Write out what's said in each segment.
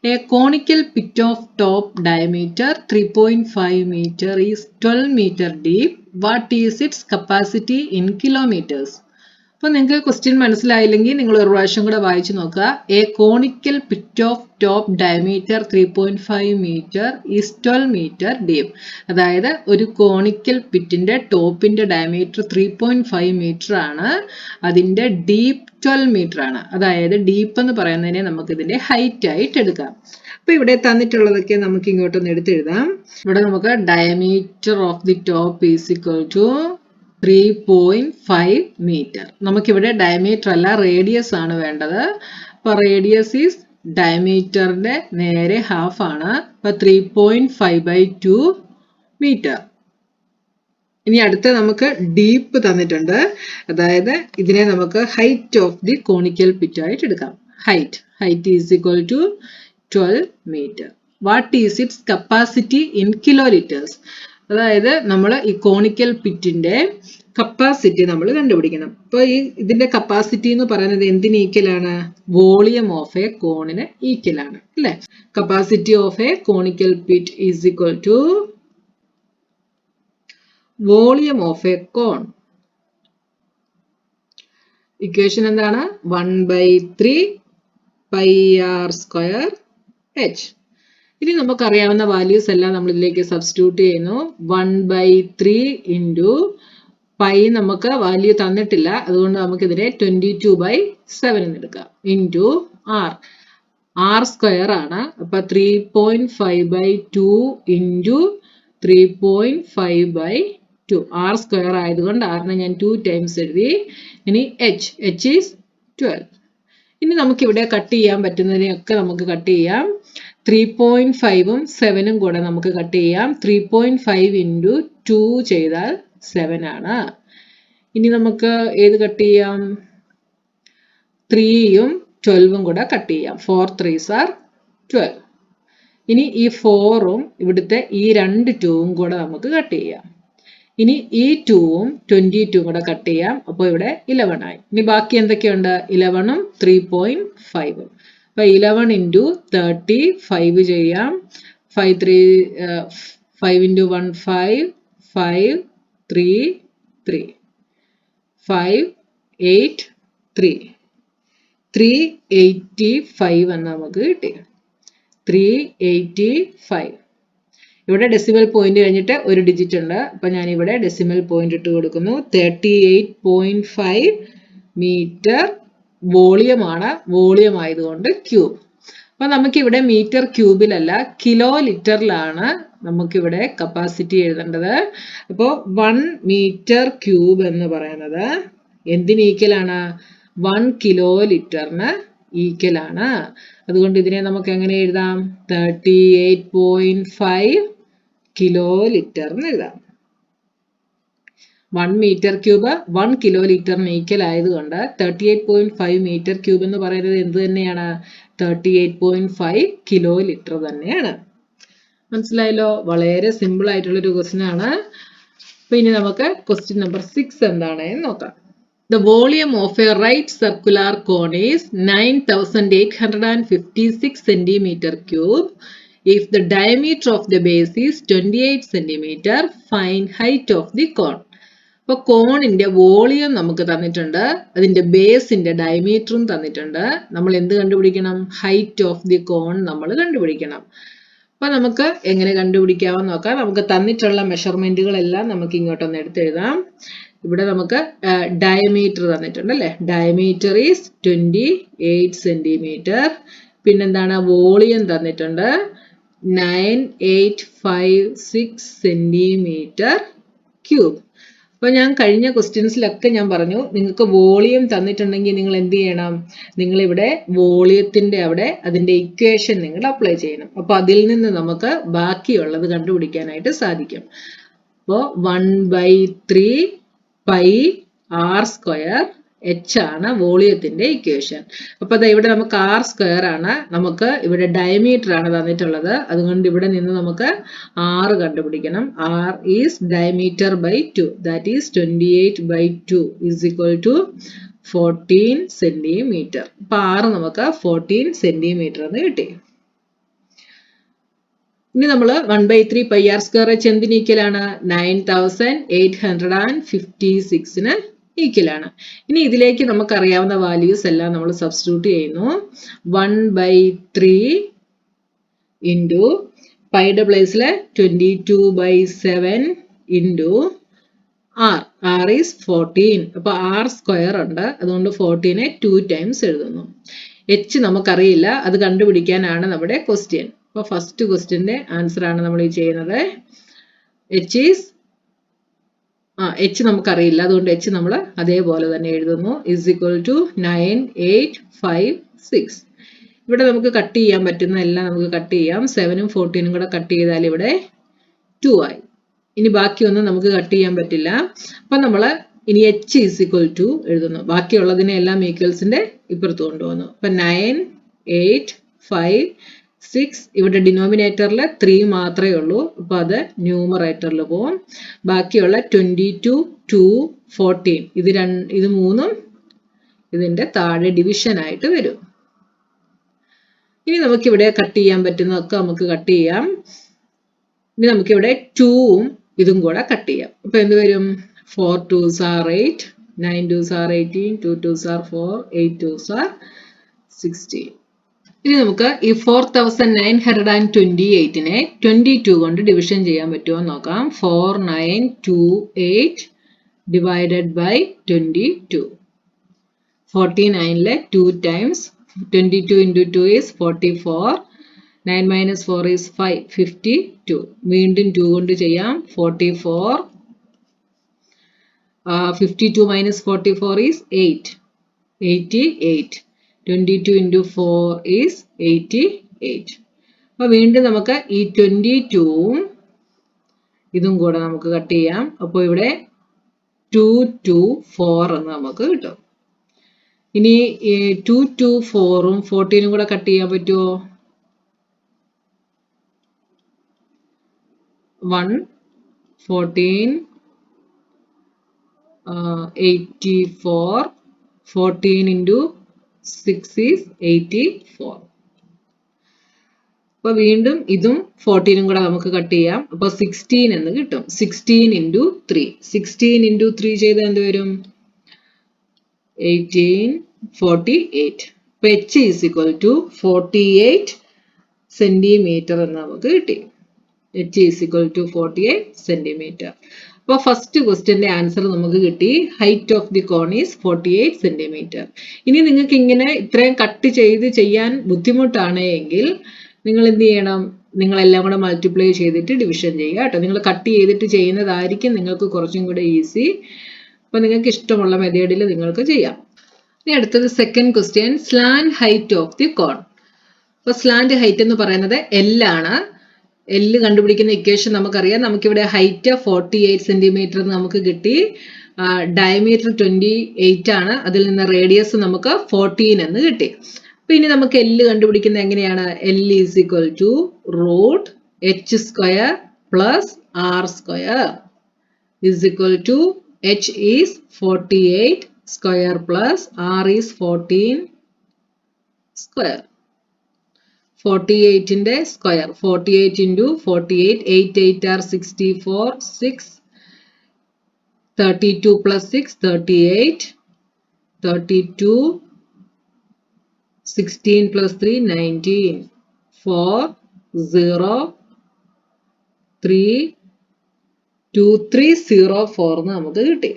A conical pit of top diameter 3.5 meter is 12 meter deep. What is its capacity in kilometers? അപ്പോൾ നിങ്ങൾക്ക് question മനസ്സിലായില്ലെങ്കിൽ നിങ്ങൾ ഒരു പ്രാവശ്യം കൂടെ വായിച്ചു നോക്കുക. A conical pit of top diameter 3.5 metre is 12 metre deep. അതായത് ഒരു കോണിക്കൽ പിറ്റിന്റെ ടോപ്പിന്റെ ഡയമീറ്റർ 3.5 മീറ്റർ ആണ്, അതിന്റെ ഡീപ്പ് 12 മീറ്റർ ആണ്. അതായത് ഡീപ്പ് എന്ന് പറയുന്നതിനെ നമുക്ക് ഇതിന്റെ ഹൈറ്റ് ആയിട്ട് എടുക്കാം. അപ്പൊ ഇവിടെ തന്നിട്ടുള്ളതൊക്കെ നമുക്ക് ഇങ്ങോട്ടൊന്ന് എടുത്തെഴുതാം. ഇവിടെ നമുക്ക് diameter of the top is equal to 3.5 metre. നമുക്കിവിടെ ഡയമീറ്റർ അല്ല റേഡിയസ് ആണ് വേണ്ടത്. അപ്പൊ റേഡിയസ് ഈസ് ഡയമീറ്ററിന്റെ നേരെ ഹാഫ് ആണ്. അപ്പൊ 3.5/2 മീറ്റർ. ഇനി അടുത്ത നമുക്ക് ഡീപ്പ് തന്നിട്ടുണ്ട്. അതായത് ഇതിനെ നമുക്ക് height of the conical pit ആയിട്ട് എടുക്കാം. Height is equal to 12 metre. What is its capacity in kilolitres? അതായത് നമ്മൾ ഈ കോണിക്കൽ പിറ്റിന്റെ കപ്പാസിറ്റി നമ്മൾ കണ്ടുപിടിക്കണം. അപ്പൊ ഇതിന്റെ കപ്പാസിറ്റി എന്ന് പറയുന്നത് എന്തിന് ഈക്വലാണ്? വോളിയം ഓഫ് എ കോണിന് ഈക്വലാണ് അല്ലെ? Capacity of a conical pit is equal to volume of a cone. Equation എന്താണ്? 1/3 πr² h. ഇനി നമുക്കറിയാവുന്ന വാല്യൂസ് എല്ലാം നമ്മൾ ഇതിലേക്ക് സബ്സ്റ്റിറ്റ്യൂട്ട് ചെയ്യുന്നു. 1/3 ഇൻറ്റു പൈ നമുക്ക് വാല്യൂ തന്നിട്ടില്ല, അതുകൊണ്ട് നമുക്ക് ഇതിനെ 22/7 എന്ന് എടുക്കാം. ഇൻറ്റു r² ആണ്. അപ്പൊ 3.5/2 ഇൻറ്റു 3.5/2. r² ആയതുകൊണ്ട് r-നെ ഞാൻ 2 ടൈംസ് എഴുതി. ഇനി h ഈസ് 12. ഇനി നമുക്കിവിടെ കട്ട് ചെയ്യാൻ പറ്റുന്നതിനെയൊക്കെ നമുക്ക് കട്ട് ചെയ്യാം. 3.5ഉം 7ഉം കൂടെ നമുക്ക് കട്ട് ചെയ്യാം. 3.5 ഇൻറ്റു 2 ചെയ്താൽ 7 ആണ്. ഇനി നമുക്ക് ഏത് കട്ട് ചെയ്യാം? 3യും 12ഉം കൂടെ കട്ട് ചെയ്യാം. 4 3s are 12. ഇനി ഈ 4ഉം ഇവിടുത്തെ ഈ രണ്ട് 2ഉം കൂടെ നമുക്ക് കട്ട് ചെയ്യാം. ഇനി ഈ 2ഉം 22ഉം കൂടെ കട്ട് ചെയ്യാം. അപ്പോൾ ഇവിടെ 11 ആയി. ഇനി ബാക്കി എന്തൊക്കെയുണ്ട്? 11ഉം 3.5ഉം. അപ്പൊ 11 ഇൻറ്റു 30 5 ചെയ്യാം. 5 ഇൻറ്റു 1 5 5 3 3 5 8 3 385 എന്ന് നമുക്ക് കിട്ടി. 385. ഇവിടെ ഡെസിമൽ പോയിന്റ് കഴിഞ്ഞിട്ട് ഒരു ഡിജിറ്റ് ഉണ്ട്. അപ്പൊ ഞാൻ ഇവിടെ ഡെസിമൽ പോയിന്റ് ഇട്ട് കൊടുക്കുന്നു. 38.5 മീറ്റർ വോളിയം ആണ്. വോളിയം ആയതുകൊണ്ട് ക്യൂബ്. അപ്പൊ നമുക്കിവിടെ മീറ്റർ ക്യൂബിലല്ല കിലോ ലിറ്ററിലാണ് നമുക്കിവിടെ കപ്പാസിറ്റി എഴുതേണ്ടത്. അപ്പോൾ 1 മീറ്റർ ക്യൂബ് എന്ന് പറയുന്നത് എന്തിന് ഈക്വലാണ്? 1 കിലോ ലിറ്ററിന് ഈക്വലാണ്. അതുകൊണ്ട് ഇതിനെ നമുക്ക് എങ്ങനെ എഴുതാം? 38.5 കിലോ ലിറ്റർ എന്ന് എഴുതാം. 1 മീറ്റർ ക്യൂബ് 1 കിലോ ലിറ്ററിന് ഈക്വൽ ആയതുകൊണ്ട് 38.5 മീറ്റർ ക്യൂബ് എന്ന് പറയുന്നത് എന്ത് തന്നെയാണ്? 38.5 കിലോ ലിറ്റർ തന്നെയാണ്. മനസ്സിലായല്ലോ? വളരെ സിമ്പിൾ ആയിട്ടുള്ളൊരു ക്വസ്റ്റ്യൻ ആണ്. അപ്പൊ ഇനി നമുക്ക് ക്വസ്റ്റ്യൻ നമ്പർ 6 എന്താണെന്ന് നോക്കാം. The volume of a right circular cone is 9856 centimeter cube. If the diameter of the base is 28 centimeter, find height of the cone. അപ്പൊ കോണിന്റെ വോളിയം നമുക്ക് തന്നിട്ടുണ്ട്, അതിന്റെ ബേസിന്റെ ഡയമീറ്ററും തന്നിട്ടുണ്ട്. നമ്മൾ എന്ത് കണ്ടുപിടിക്കണം? ഹൈറ്റ് ഓഫ് ദി കോൺ നമ്മൾ കണ്ടുപിടിക്കണം. അപ്പൊ നമുക്ക് എങ്ങനെ കണ്ടുപിടിക്കാമെന്ന് നോക്കാം. നമുക്ക് തന്നിട്ടുള്ള മെഷർമെന്റുകളെല്ലാം നമുക്ക് ഇങ്ങോട്ടൊന്ന് എടുത്തെഴുതാം. ഇവിടെ നമുക്ക് ഡയമീറ്റർ തന്നിട്ടുണ്ട് അല്ലെ? Diameter is 28 centimetre. പിന്നെന്താണ്? വോളിയം തന്നിട്ടുണ്ട് 9856 സെന്റിമീറ്റർ ക്യൂബ്. അപ്പൊ ഞാൻ കഴിഞ്ഞ ക്വസ്റ്റ്യൻസിലൊക്കെ ഞാൻ പറഞ്ഞു, നിങ്ങൾക്ക് വോളിയം തന്നിട്ടുണ്ടെങ്കിൽ നിങ്ങൾ എന്ത് ചെയ്യണം? നിങ്ങൾ ഇവിടെ വോളിയത്തിന്റെ അവിടെ അതിന്റെ ഇക്വേഷൻ നിങ്ങൾ അപ്ലൈ ചെയ്യണം. അപ്പൊ അതിൽ നിന്ന് നമുക്ക് ബാക്കിയുള്ളത് കണ്ടുപിടിക്കാനായിട്ട് സാധിക്കും. അപ്പോൾ 1/3 πr² h ആണ് വോളിയത്തിന്റെ ഇക്വേഷൻ. അപ്പൊ അതാ ഇവിടെ നമുക്ക് r² ആണ്, നമുക്ക് ഇവിടെ ഡയമീറ്റർ ആണ് തന്നിട്ടുള്ളത്. അതുകൊണ്ട് ഇവിടെ നിന്ന് നമുക്ക് r കണ്ടുപിടിക്കണം. r is diameter by 2, that is 28/2 is equal to 14 centimetre. അപ്പൊ r നമുക്ക് 14 സെന്റിമീറ്റർ എന്ന് കിട്ടി. ഇനി നമ്മൾ 1/3 പൈ ആർ സ്ക്വയർ എച്ച് എന്തിന് ഈക്വലാണ്? 9856 ഈക്വലാണ്. ഇനി ഇതിലേക്ക് നമുക്കറിയാവുന്ന വാല്യൂസ് എല്ലാം നമ്മൾ സബ്സ്റ്റിറ്റ്യൂട്ട് ചെയ്യുന്നു. 1/3 ഇൻറ്റു പൈയുടെ പ്ലേസിൽ 22/7 ഇൻറ്റു ആർ. R is 14. അപ്പൊ ആർ സ്ക്വയർ ഉണ്ട്, അതുകൊണ്ട് 14നെ 2 ടൈംസ് എഴുതുന്നു. എച്ച് നമുക്കറിയില്ല, അത് കണ്ടുപിടിക്കാനാണ് നമ്മുടെ ക്വസ്റ്റ്യൻ. അപ്പൊ ഫസ്റ്റ് ക്വസ്റ്റ്യന്റെ ആൻസർ ആണ് നമ്മൾ ഈ ചെയ്യുന്നത്. എച്ച് നമുക്കറിയില്ല, അതുകൊണ്ട് എച്ച് നമ്മൾ അതേപോലെ തന്നെ എഴുതുന്നു. Is equal to 9856. ഇവിടെ നമുക്ക് കട്ട് ചെയ്യാൻ പറ്റുന്ന എല്ലാം നമുക്ക് കട്ട് ചെയ്യാം. 7ഉം 14ഉം കൂടെ കട്ട് ചെയ്താൽ ഇവിടെ 2 ആയി. ഇനി ബാക്കിയൊന്നും നമുക്ക് കട്ട് ചെയ്യാൻ പറ്റില്ല. അപ്പൊ നമ്മൾ ഇനി എച്ച് ഈസ് ഈക്വൽ ടു എഴുതുന്നു. ബാക്കിയുള്ളതിനെ എല്ലാം ഈക്വൽസിന്റെ ഇപ്പുറത്ത് കൊണ്ടുവന്നു. അപ്പൊ 9856. ഇവിടെ ഡിനോമിനേറ്ററിൽ 3 മാത്രമേ ഉള്ളൂ, അപ്പൊ അത് ന്യൂമറേറ്ററിൽ പോകും. ബാക്കിയുള്ള 22, 2, 14 ഇത് മൂന്നും ഇതിന്റെ താഴെ ഡിവിഷൻ ആയിട്ട് വരും. ഇനി നമുക്കിവിടെ കട്ട് ചെയ്യാൻ പറ്റുന്നതൊക്കെ നമുക്ക് കട്ട് ചെയ്യാം. ഇനി നമുക്കിവിടെ 2ഉം ഇതും കൂടെ കട്ട് ചെയ്യാം. അപ്പൊ എന്ത് വരും? 4 2s are 8, 9 2s are 18, 2 2s are 4, 8 2s are 16. ഇനി നമുക്ക് ഈ 4928നെ 22 കൊണ്ട് ഡിവിഷൻ ചെയ്യാൻ പറ്റുമോ നോക്കാം. 4928 divided by 22. 49ലെ 2 times 22 into 2 is 44. 9 minus 4 is 5, 52. വീണ്ടും 2 കൊണ്ട് ചെയ്യാം. 44. 52 minus 44 is 8, 88. 22 into 4 is 88. അപ്പൊ വീണ്ടും നമുക്ക് ഈ 22ഉം ഇതും കൂടെ നമുക്ക് കട്ട് ചെയ്യാം. അപ്പോൾ ഇവിടെ 2 2 4 എന്ന് നമുക്ക് കിട്ടും. ഇനി 2 2 4ഉം 14ഉം കൂടെ കട്ട് ചെയ്യാൻ പറ്റുമോ? 1 14 84. 14 into 6 is 84. അപ്പൊ വീണ്ടും ഇതും 14ഉം കൂടെ നമുക്ക് കട്ട് ചെയ്യാം. അപ്പൊ 16 എന്ന് കിട്ടും. 16 into 3. 16 into 3 ചെയ്താൽ എന്ത് വരും? 18, 48. അപ്പൊ h is equal to 48 centimetre എന്ന് നമുക്ക് കിട്ടി. h is equal to 48 centimetre. അപ്പൊ ഫസ്റ്റ് ക്വസ്റ്റ്യന്റെ ആൻസർ നമുക്ക് കിട്ടി. Height of the cone is 48 centimetre. ഇനി നിങ്ങൾക്ക് ഇങ്ങനെ ഇത്രയും കട്ട് ചെയ്ത് ചെയ്യാൻ ബുദ്ധിമുട്ടാണ് എങ്കിൽ നിങ്ങൾ എന്ത് ചെയ്യണം? നിങ്ങളെല്ലാം കൂടെ മൾട്ടിപ്ലൈ ചെയ്തിട്ട് ഡിവിഷൻ ചെയ്യുക കേട്ടോ. നിങ്ങൾ കട്ട് ചെയ്തിട്ട് ചെയ്യുന്നതായിരിക്കും നിങ്ങൾക്ക് കുറച്ചും കൂടെ ഈസി. അപ്പൊ നിങ്ങൾക്ക് ഇഷ്ടമുള്ള മെത്തേഡിൽ നിങ്ങൾക്ക് ചെയ്യാം. ഇനി അടുത്തത് second question, slant height of the cone. അപ്പൊ സ്ലാന്റ് ഹൈറ്റ് എന്ന് പറയുന്നത് L ആണ്. L കണ്ടുപിടിക്കുന്ന ഇക്വേഷൻ നമുക്കറിയാം. നമുക്കിവിടെ ഹൈറ്റ് 48 സെന്റിമീറ്റർ നമുക്ക് കിട്ടി. ഡയമീറ്റർ 28 ആണ്. അതിൽ നിന്ന് റേഡിയസ് നമുക്ക് 14 എന്ന് കിട്ടി. അപ്പൊ ഇനി നമുക്ക് L കണ്ടുപിടിക്കുന്നത് എങ്ങനെയാണ്? L is equal to root h square plus r square is equal to h is 48 square plus r is 14 square. 48ന്റെ square 48 into 48, 8 8 are 64, 6 32 plus 6 38, 32 16 plus 3 19, 4 0 3 2 3 0 4 എന്ന് നമുക്ക് കിട്ടി.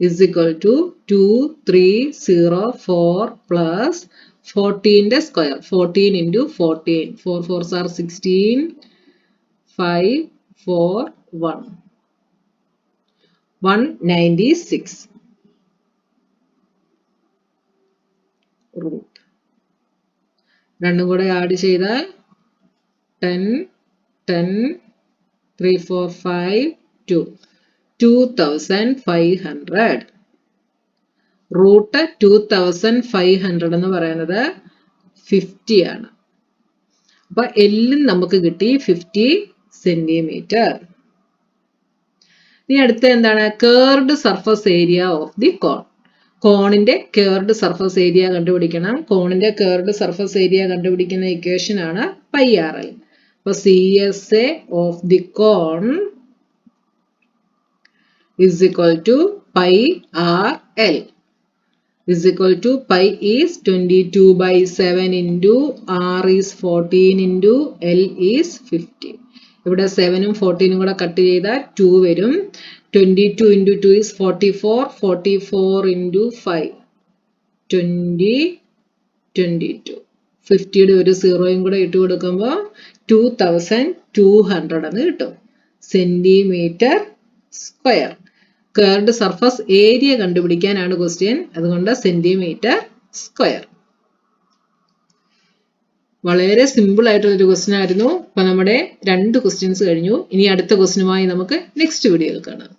is equal to 2 3 0 4 plus 14ന്റെ square 14 into 14, 4 4s are 16, 5 4 1 196 root. രണ്ടും കൂടെ add ചെയ്താൽ 10 10 3 4 5 2 2500. Root 2500 എന്ന് പറയുന്നത് 50 ആണ്. അപ്പൊ എല്ലും നമുക്ക് കിട്ടി 50 സെന്റിമീറ്റർ. ഇനി അടുത്ത എന്താണ്? Curved surface area of the cone. കോണിന്റെ കേർഡ് സർഫസ് ഏരിയ കണ്ടുപിടിക്കണം. കോണിന്റെ കേർഡ് സർഫസ് ഏരിയ കണ്ടുപിടിക്കുന്ന ഇക്വേഷൻ ആണ് πRL. അപ്പോൾ CSA of the cone is equal to pi RL is equal to pi is 22/7 into R is 14 into L is 50. ഇവിടെ 7ഉം 14ഉം കൂടെ cut ചെയ്താൽ 2 വരും. 22 into 2 is 44. 44 into 5 20 22. 50യുടെ ഒരു 0യും കൂടെ ഇട്ട് കൊടുക്കുമ്പോൾ 2200 എന്ന് കിട്ടും. Centimetre square. Curved surface area കണ്ടുപിടിക്കാനാണ് ക്വസ്റ്റ്യൻ. അതുകൊണ്ട് സെന്റിമീറ്റർ സ്ക്വയർ. വളരെ സിമ്പിൾ ആയിട്ടുള്ളൊരു ക്വസ്റ്റ്യൻ ആയിരുന്നു. അപ്പൊ നമ്മുടെ 2 ക്വസ്റ്റ്യൻസ് കഴിഞ്ഞു. ഇനി അടുത്ത ക്വസ്റ്റ്യനുമായി നമുക്ക് നെക്സ്റ്റ് വീഡിയോയിൽ കാണാം.